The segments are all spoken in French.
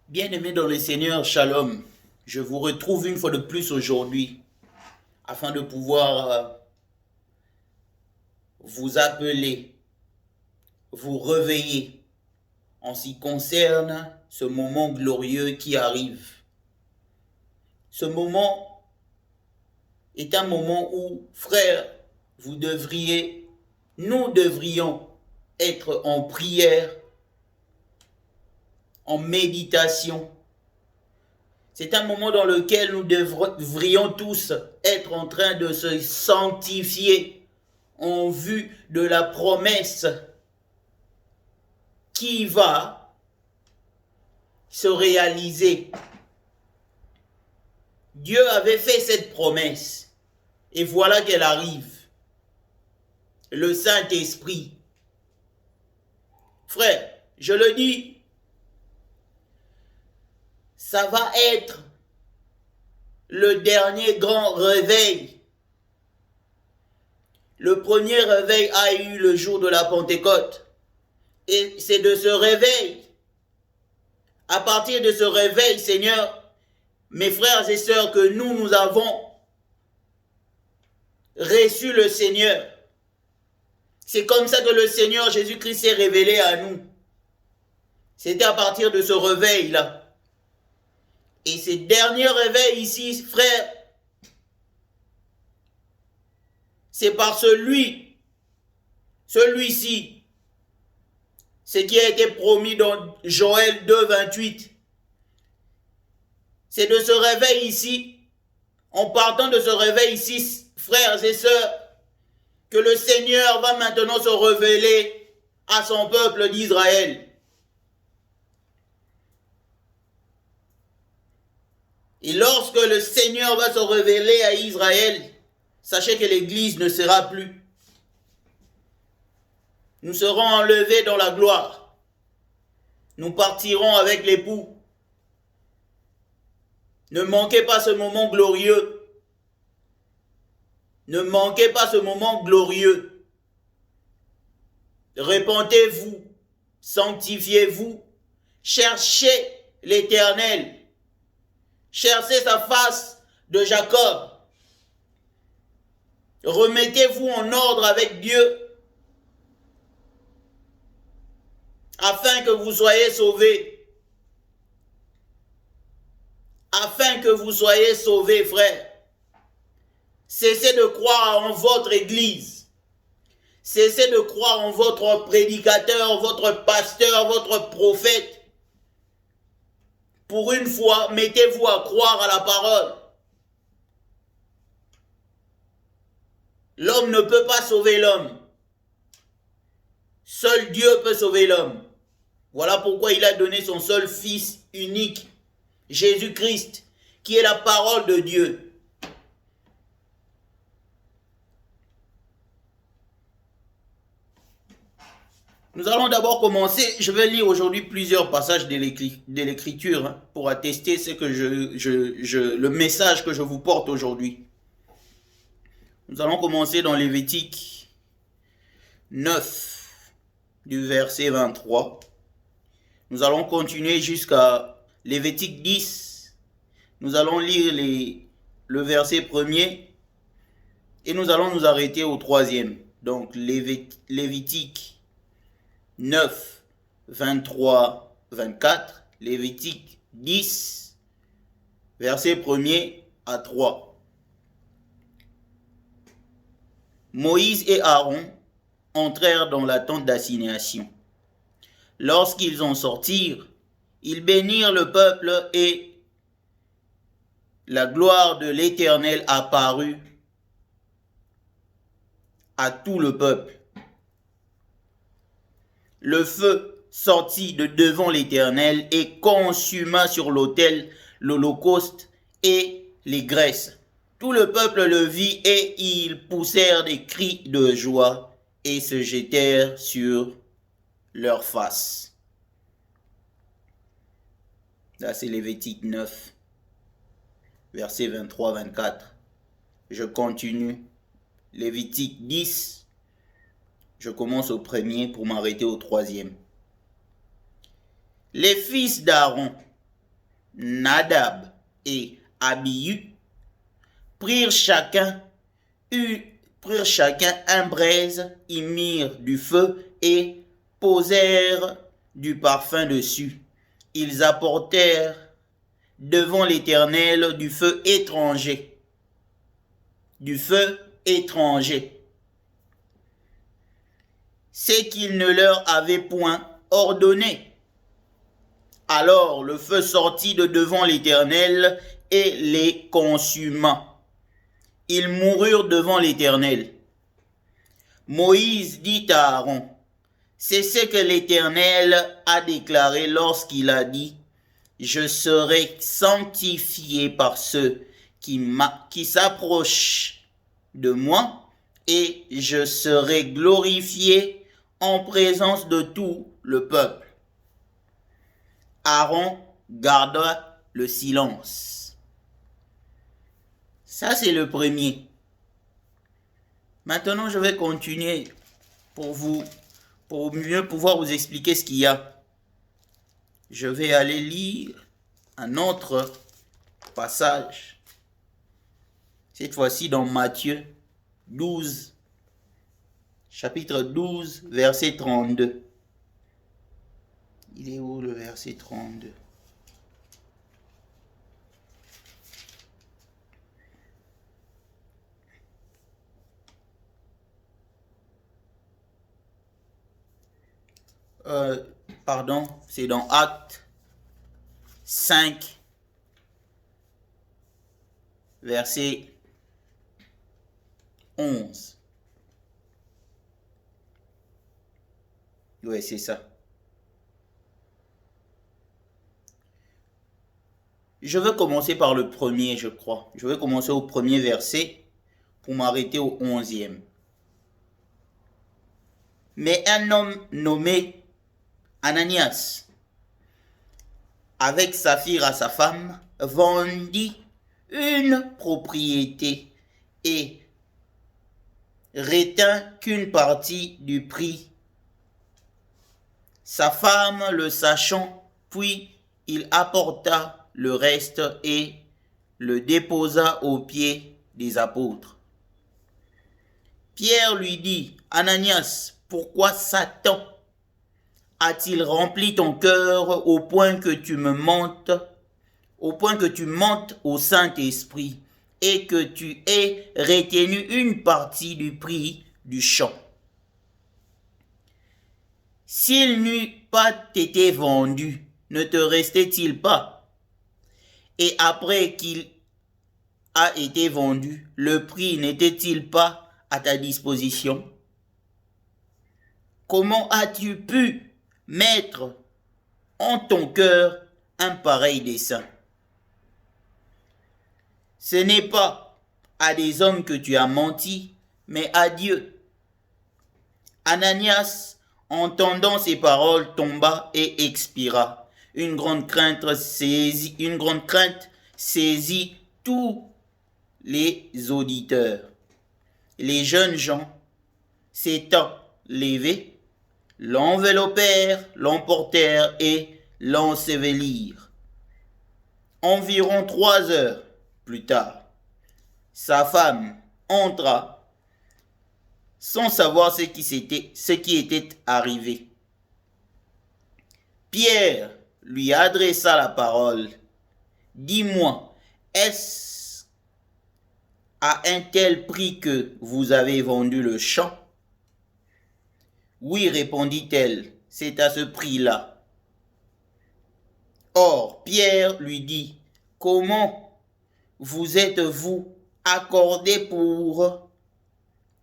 Bien-aimés dans le Seigneur, Shalom. Je vous retrouve une fois de plus aujourd'hui afin de pouvoir vous appeler, vous réveiller en ce qui concerne ce moment glorieux qui arrive. Ce moment est un moment où, frères, nous devrions être en prière, en méditation. C'est un moment dans lequel nous devrions tous être en train de se sanctifier en vue de la promesse qui va se réaliser. Dieu avait fait cette promesse et voilà qu'elle arrive. Le Saint-Esprit. Frère, je le dis, ça va être le dernier grand réveil. Le premier réveil a eu le jour de la Pentecôte. Et c'est de ce réveil, à partir de ce réveil, Seigneur, mes frères et sœurs, que nous avons reçu le Seigneur. C'est comme ça que le Seigneur Jésus-Christ s'est révélé à nous. C'était à partir de ce réveil-là. Et ces derniers réveils ici, frère, c'est par celui-ci, ce qui a été promis dans Joël 2, 28. C'est de ce réveil ici, en partant de ce réveil ici, frères et sœurs, que le Seigneur va maintenant se révéler à son peuple d'Israël. Et lorsque le Seigneur va se révéler à Israël, sachez que l'Église ne sera plus. Nous serons enlevés dans la gloire. Nous partirons avec l'époux. Ne manquez pas ce moment glorieux. Ne manquez pas ce moment glorieux. Repentez-vous, sanctifiez-vous, cherchez l'Éternel. Cherchez sa face de Jacob. Remettez-vous en ordre avec Dieu afin que vous soyez sauvés. Afin que vous soyez sauvés, frères. Cessez de croire en votre église. Cessez de croire en votre prédicateur, votre pasteur, votre prophète. Pour une fois, mettez-vous à croire à la parole. L'homme ne peut pas sauver l'homme. Seul Dieu peut sauver l'homme. Voilà pourquoi il a donné son seul Fils unique, Jésus-Christ, qui est la parole de Dieu. Nous allons d'abord commencer, je vais lire aujourd'hui plusieurs passages de l'Écriture pour attester ce que le message que je vous porte aujourd'hui. Nous allons commencer dans Lévitique 9, du verset 23. Nous allons continuer jusqu'à Lévitique 10. Nous allons lire le verset premier et nous allons nous arrêter au troisième. Donc Lévitique 9, 23, 24, Lévitique 10, verset 1er à 3. Moïse et Aaron entrèrent dans la tente d'assignation. Lorsqu'ils en sortirent, ils bénirent le peuple et la gloire de l'Éternel apparut à tout le peuple. Le feu sortit de devant l'Éternel et consuma sur l'autel l'holocauste et les graisses. Tout le peuple le vit et ils poussèrent des cris de joie et se jetèrent sur leur face. Là, c'est Lévitique 9, versets 23-24. Je continue. Lévitique 10. Je commence au premier pour m'arrêter au troisième. Les fils d'Aaron Nadab et Abihu, prirent chacun un braise, y mirent du feu et posèrent du parfum dessus. Ils apportèrent devant l'Éternel du feu étranger. Du feu étranger. C'est qu'il ne leur avait point ordonné. Alors le feu sortit de devant l'Éternel et les consuma. Ils moururent devant l'Éternel. Moïse dit à Aaron, c'est ce que l'Éternel a déclaré lorsqu'il a dit, je serai sanctifié par ceux qui s'approchent de moi et je serai glorifié en présence de tout le peuple. Aaron garda le silence. Ça, c'est le premier. Maintenant, je vais continuer pour mieux pouvoir vous expliquer ce qu'il y a. Je vais aller lire un autre passage. Cette fois-ci dans Matthieu 12, chapitre 12, verset 32. Il est où le verset 32? Pardon, c'est dans Actes 5, verset 11. Ouais, c'est ça. Je vais commencer par le premier, je crois. Je vais commencer au premier verset pour m'arrêter au 11e. Mais un homme nommé Ananias, avec Saphira sa femme, vendit une propriété et retint qu'une partie du prix. Sa femme le sachant, puis il apporta le reste et le déposa aux pieds des apôtres. Pierre lui dit, Ananias, pourquoi Satan a-t-il rempli ton cœur au point que tu mentes au Saint-Esprit et que tu aies retenu une partie du prix du champ? S'il n'eût pas été vendu, ne te restait-il pas? Et après qu'il a été vendu, le prix n'était-il pas à ta disposition? Comment as-tu pu mettre en ton cœur un pareil dessein? Ce n'est pas à des hommes que tu as menti, mais à Dieu. Ananias, entendant ces paroles, tomba et expira. Une grande crainte saisit tous les auditeurs. Les jeunes gens, s'étant levés, l'enveloppèrent, l'emportèrent et l'ensevelirent. Environ 3 heures plus tard, sa femme entra sans savoir ce qui était arrivé. Pierre lui adressa la parole. Dis-moi, est-ce à un tel prix que vous avez vendu le champ? Oui, répondit-elle, c'est à ce prix-là. Or, Pierre lui dit, comment vous êtes-vous accordé pour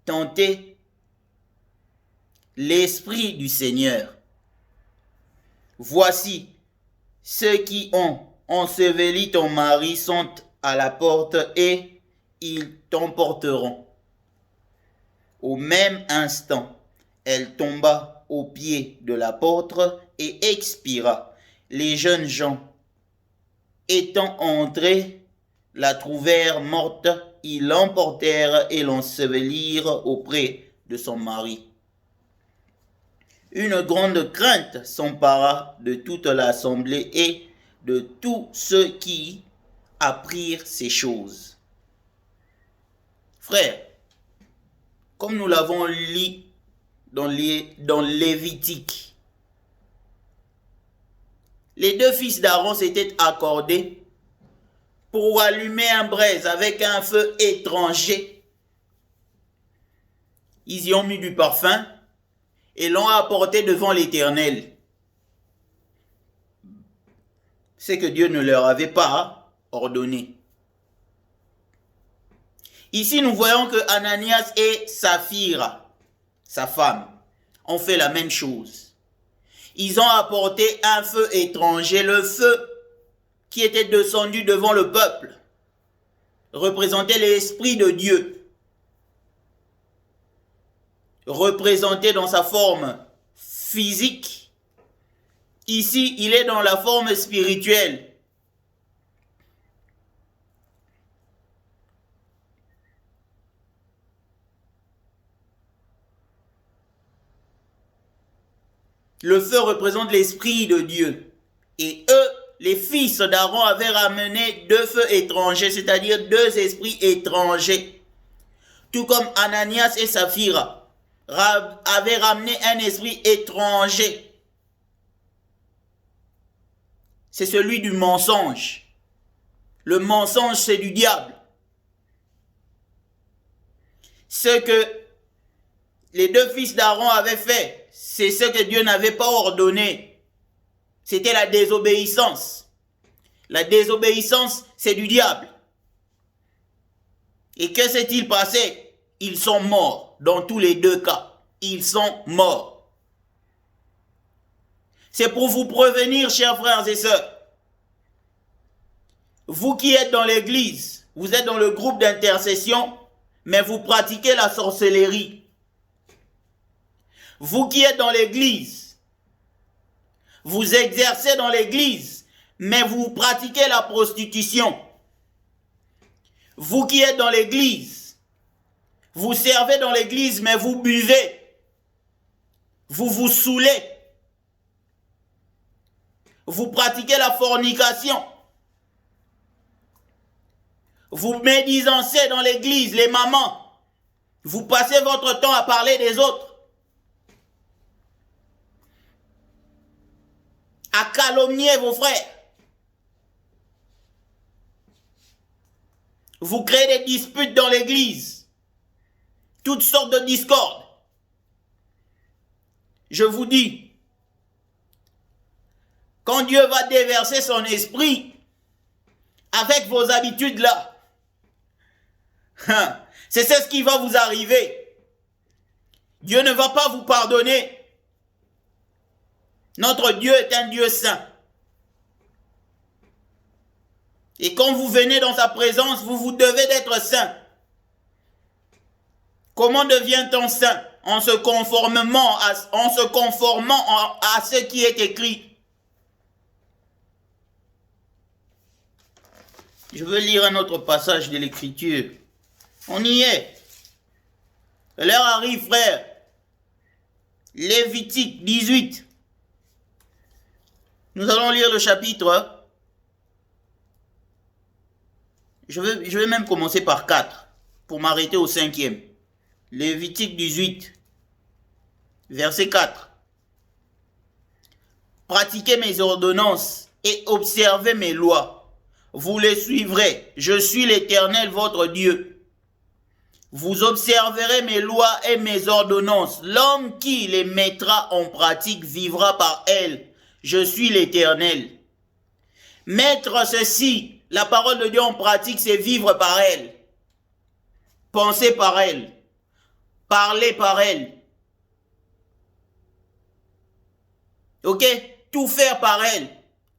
tenter l'Esprit du Seigneur? Voici, ceux qui ont enseveli ton mari sont à la porte et ils t'emporteront. Au même instant, elle tomba aux pieds de l'apôtre et expira. Les jeunes gens, étant entrés, la trouvèrent morte, ils l'emportèrent et l'ensevelirent auprès de son mari. Une grande crainte s'empara de toute l'assemblée et de tous ceux qui apprirent ces choses. Frères, comme nous l'avons lu dans Lévitique, les deux fils d'Aaron s'étaient accordés pour allumer un braise avec un feu étranger. Ils y ont mis du parfum et l'ont apporté devant l'Éternel. C'est que Dieu ne leur avait pas ordonné. Ici, nous voyons que Ananias et Saphira, sa femme, ont fait la même chose. Ils ont apporté un feu étranger, le feu qui était descendu devant le peuple, représentait l'Esprit de Dieu, représenté dans sa forme physique. Ici, il est dans la forme spirituelle. Le feu représente l'Esprit de Dieu. Et eux, les fils d'Aaron, avaient ramené deux feux étrangers, c'est-à-dire deux esprits étrangers. Tout comme Ananias et Saphira avaient ramené un esprit étranger. C'est celui du mensonge. Le mensonge, c'est du diable. Ce que les deux fils d'Aaron avaient fait, c'est ce que Dieu n'avait pas ordonné. C'était la désobéissance. La désobéissance, c'est du diable. Et que s'est-il passé? Ils sont morts. Dans tous les deux cas, ils sont morts. C'est pour vous prévenir, chers frères et sœurs. Vous qui êtes dans l'église, vous êtes dans le groupe d'intercession, mais vous pratiquez la sorcellerie. Vous qui êtes dans l'église, vous exercez dans l'église, mais vous pratiquez la prostitution. Vous qui êtes dans l'église, vous servez dans l'église, mais vous buvez. Vous vous saoulez. Vous pratiquez la fornication. Vous médisancez dans l'église, les mamans. Vous passez votre temps à parler des autres. À calomnier vos frères. Vous créez des disputes dans l'église. Toutes sortes de discordes. Je vous dis, quand Dieu va déverser son esprit avec vos habitudes là, c'est ce qui va vous arriver. Dieu ne va pas vous pardonner. Notre Dieu est un Dieu saint. Et quand vous venez dans sa présence, vous devez d'être saint. Comment devient-on saint? En se conformant à ce qui est écrit. Je veux lire un autre passage de l'Écriture. On y est. L'heure arrive, frère. Lévitique 18. Nous allons lire le chapitre. Je vais même commencer par 4 pour m'arrêter au 5e. Lévitique 18, verset 4. Pratiquez mes ordonnances et observez mes lois. Vous les suivrez. Je suis l'Éternel, votre Dieu. Vous observerez mes lois et mes ordonnances. L'homme qui les mettra en pratique vivra par elles. Je suis l'Éternel. Mettre ceci, la parole de Dieu en pratique, c'est vivre par elle. Penser par elle. Parler par elle. Ok? Tout faire par elle.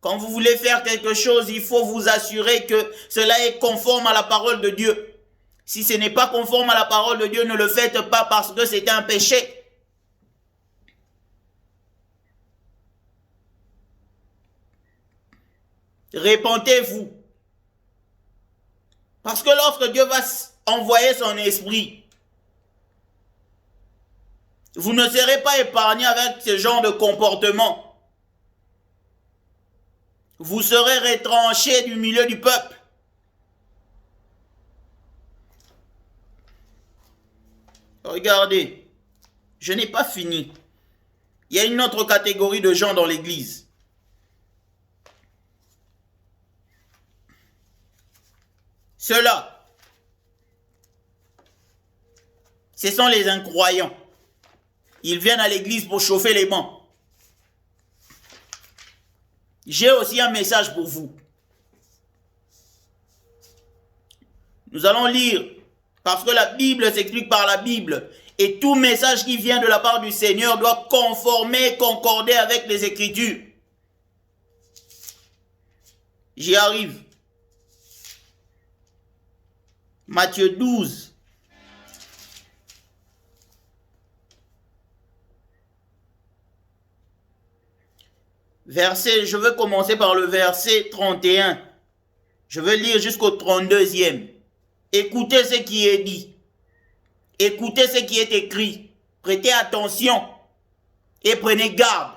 Quand vous voulez faire quelque chose, il faut vous assurer que cela est conforme à la parole de Dieu. Si ce n'est pas conforme à la parole de Dieu, ne le faites pas parce que c'est un péché. Répentez-vous. Parce que lorsque Dieu va envoyer son esprit, vous ne serez pas épargné avec ce genre de comportement. vous serez retranchés du milieu du peuple. Regardez, je n'ai pas fini. Il y a une autre catégorie de gens dans l'église. Ceux-là, ce sont les incroyants. Ils viennent à l'église pour chauffer les bancs. J'ai aussi un message pour vous. Nous allons lire, parce que la Bible s'explique par la Bible. Et tout message qui vient de la part du Seigneur doit concorder avec les Écritures. J'y arrive. Matthieu 12. Je veux commencer par le verset 31. Je veux lire jusqu'au 32e. Écoutez ce qui est dit. Écoutez ce qui est écrit. Prêtez attention et prenez garde.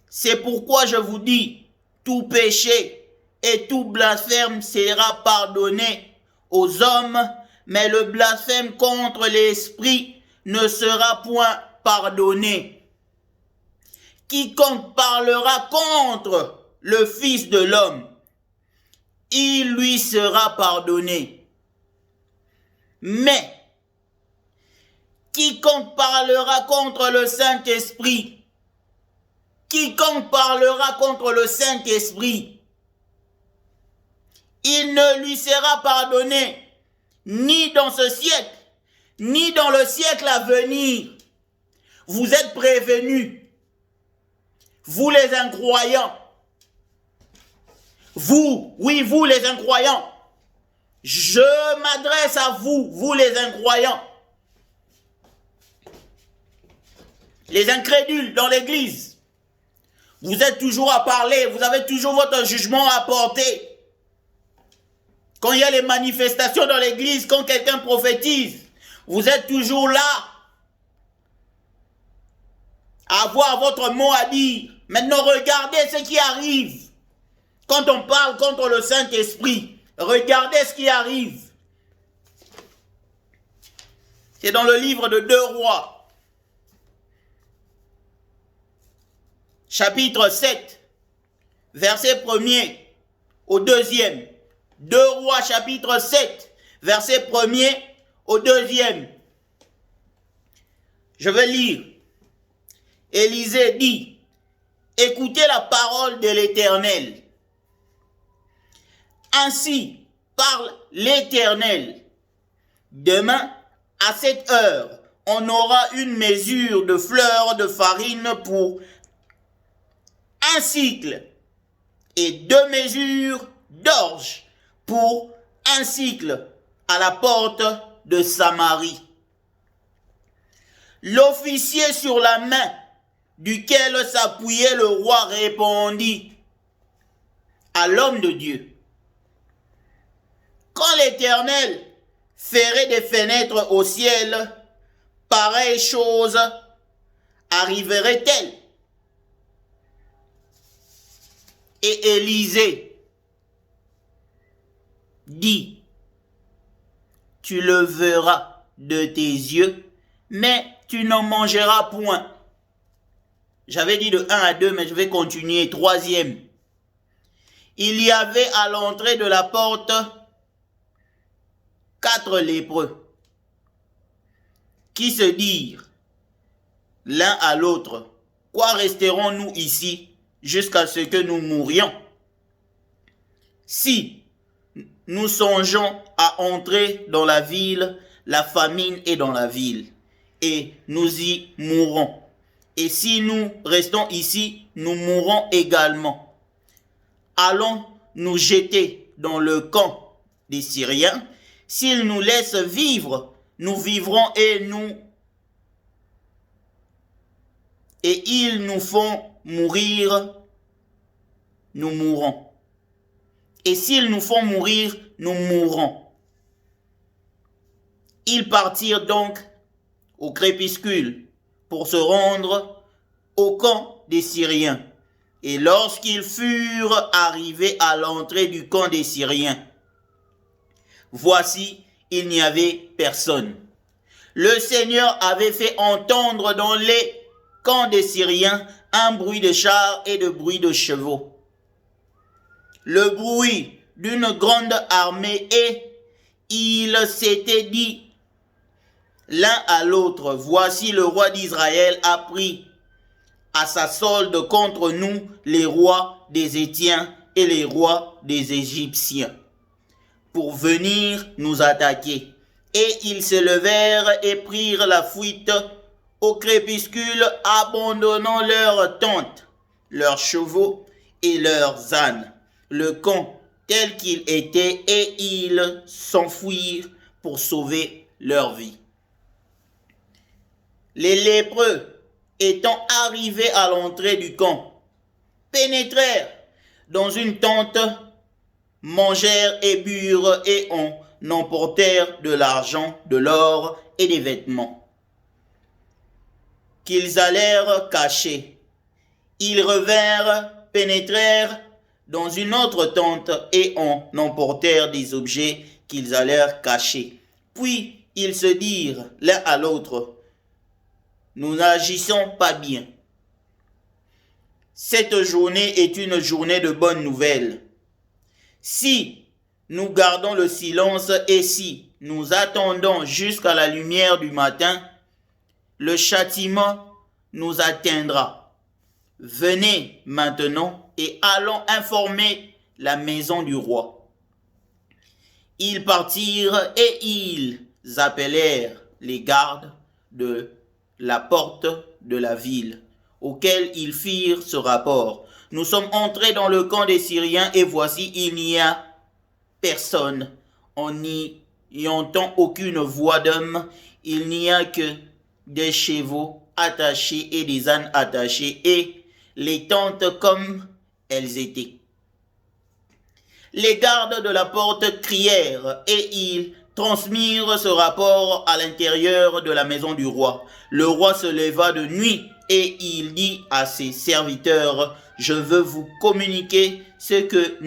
C'est pourquoi je vous dis, tout péché et tout blasphème sera pardonné aux hommes, mais le blasphème contre l'Esprit ne sera point pardonné. Quiconque parlera contre le Fils de l'homme, il lui sera pardonné. Mais quiconque parlera contre le Saint-Esprit, quiconque parlera contre le Saint-Esprit, il ne lui sera pardonné, ni dans ce siècle, ni dans le siècle à venir. Vous êtes prévenus, vous les incroyants. Vous, oui, vous les incroyants. Je m'adresse à vous, vous les incroyants. Les incrédules dans l'église. Vous êtes toujours à parler, vous avez toujours votre jugement à porter. Quand il y a les manifestations dans l'église, quand quelqu'un prophétise, vous êtes toujours là à avoir votre mot à dire. Maintenant, regardez ce qui arrive. Quand on parle contre le Saint-Esprit, regardez ce qui arrive. C'est dans le livre de 2 Rois, chapitre 7, verset 1er au 2e. 2 Rois, chapitre 7, verset 1er au 2e. Je vais lire. Élisée dit, écoutez la parole de l'Éternel. Ainsi parle l'Éternel. Demain, à cette heure, on aura une mesure de fleur de farine pour un cycle et 2 mesures d'orge pour un cycle à la porte de Samarie. L'officier sur la main duquel s'appuyait le roi répondit à l'homme de Dieu. Quand l'Éternel ferait des fenêtres au ciel, pareille chose arriverait-elle? Et Élisée dit, tu le verras de tes yeux, mais tu n'en mangeras point. J'avais dit de 1 à 2, mais je vais continuer. 3e. Il y avait à l'entrée de la porte 4 lépreux qui se dirent l'un à l'autre, quoi resterons-nous ici jusqu'à ce que nous mourions? Si nous songeons à entrer dans la ville, la famine est dans la ville, et nous y mourrons. Et si nous restons ici, nous mourrons également. Allons nous jeter dans le camp des Syriens. S'ils nous laissent vivre, nous vivrons et ils nous font mourir, nous mourrons. Et s'ils nous font mourir, nous mourrons. Ils partirent donc au crépuscule pour se rendre au camp des Syriens. Et lorsqu'ils furent arrivés à l'entrée du camp des Syriens, voici, il n'y avait personne. Le Seigneur avait fait entendre dans les camps des Syriens un bruit de chars et de bruit de chevaux. Le bruit d'une grande armée, et ils s'étaient dit l'un à l'autre, voici le roi d'Israël a pris à sa solde contre nous les rois des Hétiens et les rois des Égyptiens, pour venir nous attaquer. Et ils se levèrent et prirent la fuite au crépuscule, abandonnant leurs tentes, leurs chevaux et leurs ânes, le camp tel qu'il était, et ils s'enfuirent pour sauver leur vie. Les lépreux, étant arrivés à l'entrée du camp, pénétrèrent dans une tente, mangèrent et burent et en emportèrent de l'argent, de l'or et des vêtements qu'ils allèrent cacher. Ils revinrent, pénétrèrent dans une autre tente et en emportèrent des objets qu'ils allèrent cacher. Puis ils se dirent l'un à l'autre, nous n'agissons pas bien. Cette journée est une journée de bonnes nouvelles. Si nous gardons le silence et si nous attendons jusqu'à la lumière du matin, le châtiment nous atteindra. Venez maintenant et allons informer la maison du roi. Ils partirent et ils appelèrent les gardes de la porte de la ville, auxquels ils firent ce rapport. Nous sommes entrés dans le camp des Syriens et voici, il n'y a personne. On n'y entend aucune voix d'homme. Il n'y a que des chevaux attachés et des ânes attachés et les tentes comme elles étaient. Les gardes de la porte crièrent et ils transmirent ce rapport à l'intérieur de la maison du roi. Le roi se leva de nuit et il dit à ses serviteurs, je veux vous communiquer ce que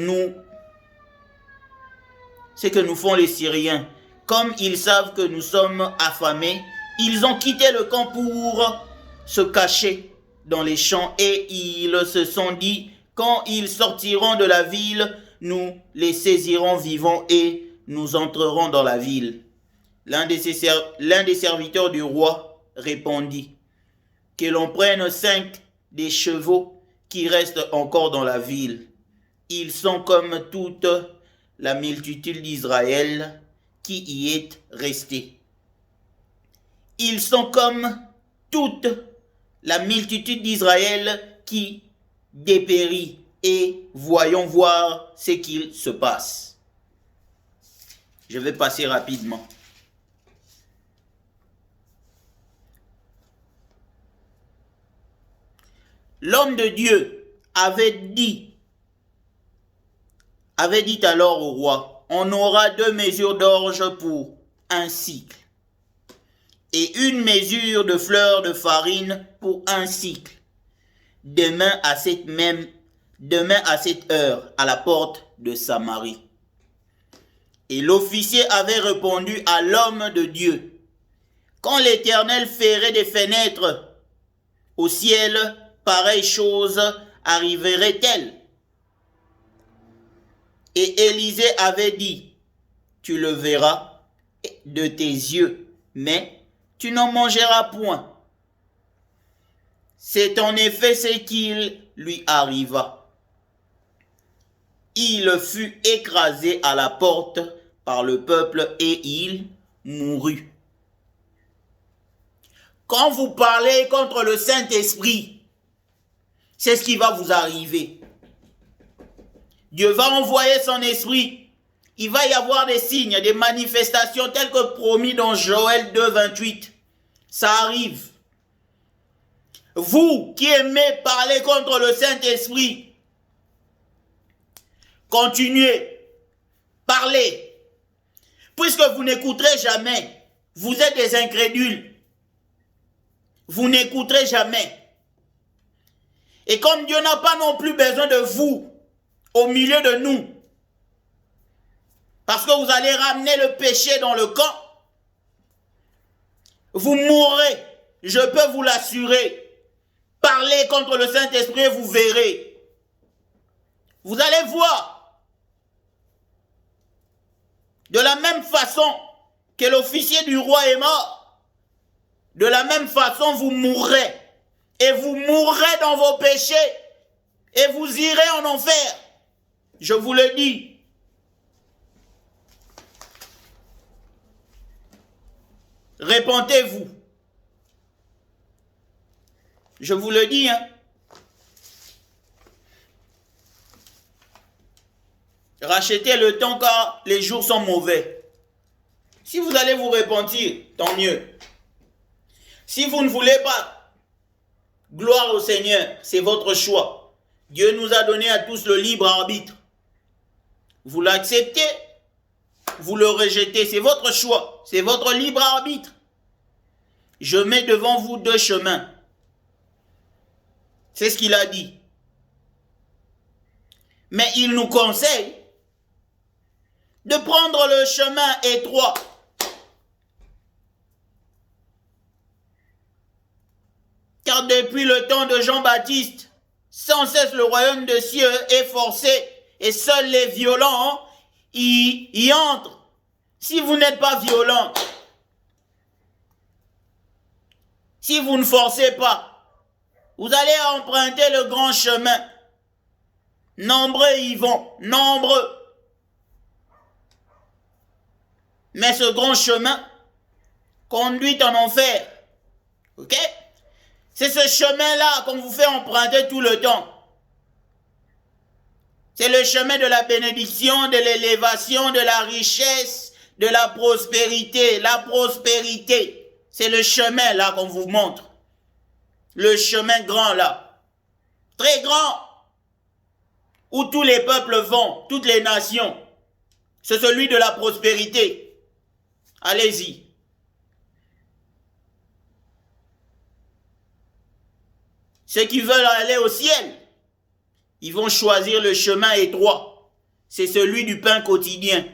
nous font les Syriens. Comme ils savent que nous sommes affamés, ils ont quitté le camp pour se cacher dans les champs et ils se sont dit, quand ils sortiront de la ville, nous les saisirons vivants et nous entrerons dans la ville. L'un des serviteurs du roi répondit, que l'on prenne 5 des chevaux qui restent encore dans la ville. Ils sont comme toute la multitude d'Israël qui y est restée. Ils sont comme toute la multitude d'Israël qui dépérit et voyons voir ce qu'il se passe. Je vais passer rapidement. L'homme de Dieu avait dit alors au roi, on aura 2 mesures d'orge pour un cycle et 1 mesure de fleur de farine pour un cycle. Demain à cette heure, à la porte de Samarie. Et l'officier avait répondu à l'homme de Dieu, quand l'Éternel ferait des fenêtres au ciel, pareille chose arriverait-elle? Et Élisée avait dit, tu le verras de tes yeux, mais tu n'en mangeras point. C'est en effet ce qu'il lui arriva. Il fut écrasé à la porte par le peuple et il mourut. Quand vous parlez contre le Saint-Esprit, c'est ce qui va vous arriver. Dieu va envoyer son esprit. Il va y avoir des signes, des manifestations telles que promis dans Joël 2, 28. Ça arrive. Vous qui aimez parler contre le Saint-Esprit, continuez, parlez. Puisque vous n'écouterez jamais, vous êtes des incrédules. Vous n'écouterez jamais. Et comme Dieu n'a pas non plus besoin de vous au milieu de nous, parce que vous allez ramener le péché dans le camp, vous mourrez, je peux vous l'assurer. Parlez contre le Saint-Esprit et vous verrez. Vous allez voir. De la même façon que l'officier du roi est mort, de la même façon vous mourrez. Et vous mourrez dans vos péchés. Et vous irez en enfer. Je vous le dis. Répentez-vous. Je vous le dis, hein. Rachetez le temps car les jours sont mauvais. Si vous allez vous repentir, tant mieux. Si vous ne voulez pas, gloire au Seigneur, c'est votre choix. Dieu nous a donné à tous le libre arbitre. Vous l'acceptez, vous le rejetez, c'est votre choix, c'est votre libre arbitre. Je mets devant vous deux chemins. C'est ce qu'il a dit. Mais il nous conseille de prendre le chemin étroit. Car depuis le temps de Jean-Baptiste, sans cesse le royaume de cieux est forcé et seuls les violents y entrent. Si vous n'êtes pas violent, si vous ne forcez pas, vous allez emprunter le grand chemin. Nombreux y vont, nombreux. Mais ce grand chemin conduit en enfer. Ok? C'est ce chemin-là qu'on vous fait emprunter tout le temps. C'est le chemin de la bénédiction, de l'élévation, de la richesse, de la prospérité. La prospérité, c'est le chemin là qu'on vous montre. Le chemin grand là. Très grand. Où tous les peuples vont, toutes les nations. C'est celui de la prospérité. Allez-y. Ceux qui veulent aller au ciel, ils vont choisir le chemin étroit. C'est celui du pain quotidien.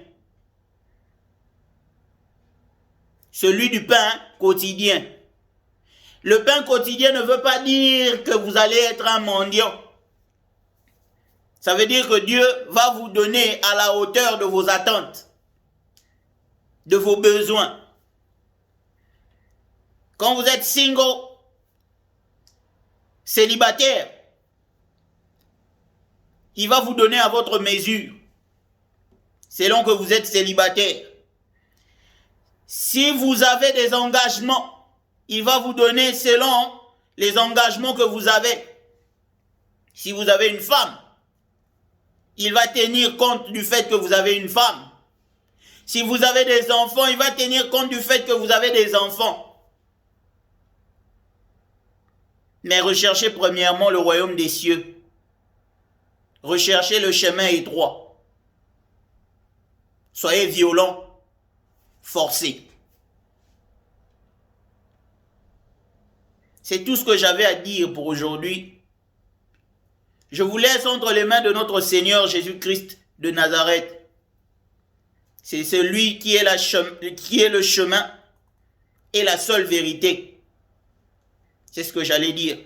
Celui du pain quotidien. Le pain quotidien ne veut pas dire que vous allez être un mendiant. Ça veut dire que Dieu va vous donner à la hauteur de vos attentes, de vos besoins. Quand vous êtes single, célibataire, il va vous donner à votre mesure, selon que vous êtes célibataire. Si vous avez des engagements, il va vous donner selon les engagements que vous avez. Si vous avez une femme, il va tenir compte du fait que vous avez une femme. Si vous avez des enfants, il va tenir compte du fait que vous avez des enfants. Mais recherchez premièrement le royaume des cieux. Recherchez le chemin étroit. Soyez violents, forcés. C'est tout ce que j'avais à dire pour aujourd'hui. Je vous laisse entre les mains de notre Seigneur Jésus-Christ de Nazareth. C'est celui qui est le chemin et la seule vérité. C'est ce que j'allais dire.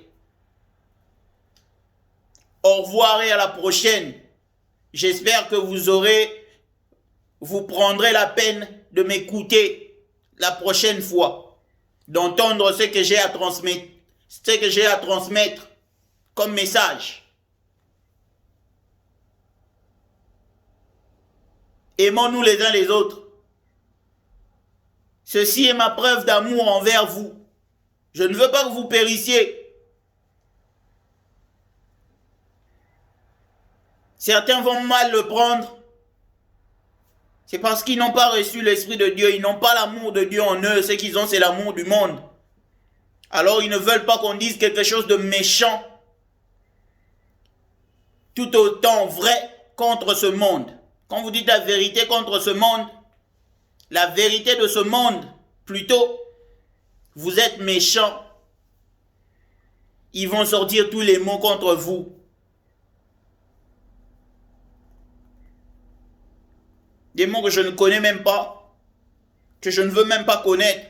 Au revoir et à la prochaine. J'espère que vous prendrez la peine de m'écouter la prochaine fois, d'entendre ce que j'ai à transmettre comme message. Aimons-nous les uns les autres. Ceci est ma preuve d'amour envers vous. Je ne veux pas que vous périssiez. Certains vont mal le prendre. C'est parce qu'ils n'ont pas reçu l'Esprit de Dieu. Ils n'ont pas l'amour de Dieu en eux. Ce qu'ils ont, c'est l'amour du monde. Alors ils ne veulent pas qu'on dise quelque chose de méchant. Tout autant vrai contre ce monde. Quand vous dites la vérité contre ce monde, la vérité de ce monde, plutôt, vous êtes méchants. Ils vont sortir tous les mots contre vous. Des mots que je ne connais même pas, que je ne veux même pas connaître.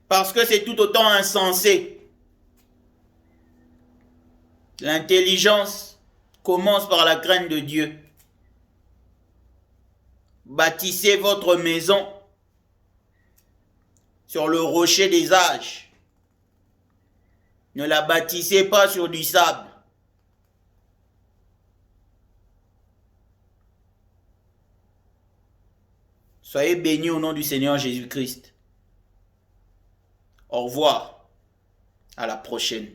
Parce que c'est tout autant insensé. L'intelligence commence par la crainte de Dieu. Bâtissez votre maison sur le rocher des âges. Ne la bâtissez pas sur du sable. Soyez bénis au nom du Seigneur Jésus-Christ. Au revoir. À la prochaine.